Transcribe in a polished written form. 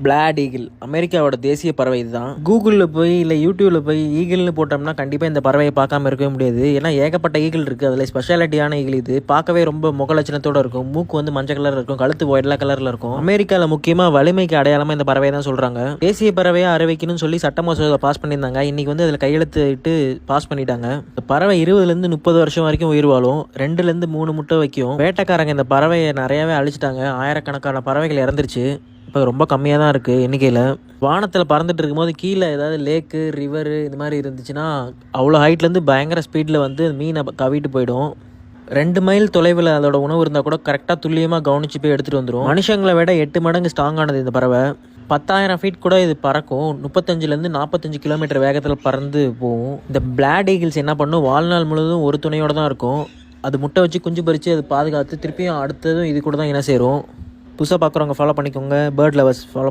Plot eagle அமெரிக்காவோட தேசிய பறவை இதுதான். கூகுளில் போய் இல்லை யூடியூப்ல போய் ஈகிள்னு போட்டோம்னா கண்டிப்பாக இந்த பறவையை பார்க்காம இருக்கவே முடியாது. ஏன்னா ஏகப்பட்ட ஈகிள் இருக்குது. அதில் ஸ்பெஷாலிட்டியான ஈகிள் இது. பார்க்கவே ரொம்ப முகலட்சணத்தோடு இருக்கும். மூக்கு வந்து மஞ்சள் கலர் இருக்கும், கழுத்து ஒயிட் கலரில் இருக்கும். அமெரிக்காவில் முக்கியமாக வலிமைக்கு அடையாளமாக இந்த பறவை தான் சொல்கிறாங்க. தேசிய பறவையை அறிவிக்கணும்னு சொல்லி சட்ட மசோதா பாஸ் பண்ணியிருந்தாங்க. இன்னைக்கு வந்து அதில் கையெழுத்திட்டு பாஸ் பண்ணிட்டாங்க. இந்த பறவை 20 to 30 வருஷம் வரைக்கும் உயிர் வாழும். 2 to 3 முட்டை வைக்கும். வேட்டைக்காரங்க இந்த பறவையை நிறையாவே அழிச்சிட்டாங்க. ஆயிரக்கணக்கான பறவைகள் இறந்துருச்சு. இப்போ ரொம்ப கம்மியாக தான் இருக்குது எண்ணிக்கையில். வானத்தில் பறந்துட்டு இருக்கும்போது கீழே ஏதாவது லேக்கு ரிவரு இது மாதிரி இருந்துச்சுன்னா அவ்வளோ ஹைட்லேருந்து பயங்கர ஸ்பீடில் வந்து மீனை கவிட்டு போயிடும். 2 மைல் தொலைவில் அதோட உணவு இருந்தால் கூட கரெக்டாக துல்லியமாக கவனிச்சு போய் எடுத்துகிட்டு வந்துடும். மனுஷங்களை விட 8 மடங்கு ஸ்ட்ராங்கானது இந்த பறவை. 10,000 ஃபீட் கூட இது பறக்கும். 35 to 45 கிலோமீட்டர் வேகத்தில் பறந்து போகும். இந்த பிளாட் ஈகிள்ஸ் என்ன பண்ணும், வாழ்நாள் முழுவதும் ஒரு துணையோடு தான் இருக்கும். அது முட்டை வச்சு குஞ்சு பறித்து அது பாதுகாத்து திருப்பியும் அடுத்ததும் இது கூட தான் இன சேரும். புதுசாக பார்க்குறவங்க ஃபாலோ பண்ணிக்கோங்க. Bird lovers follow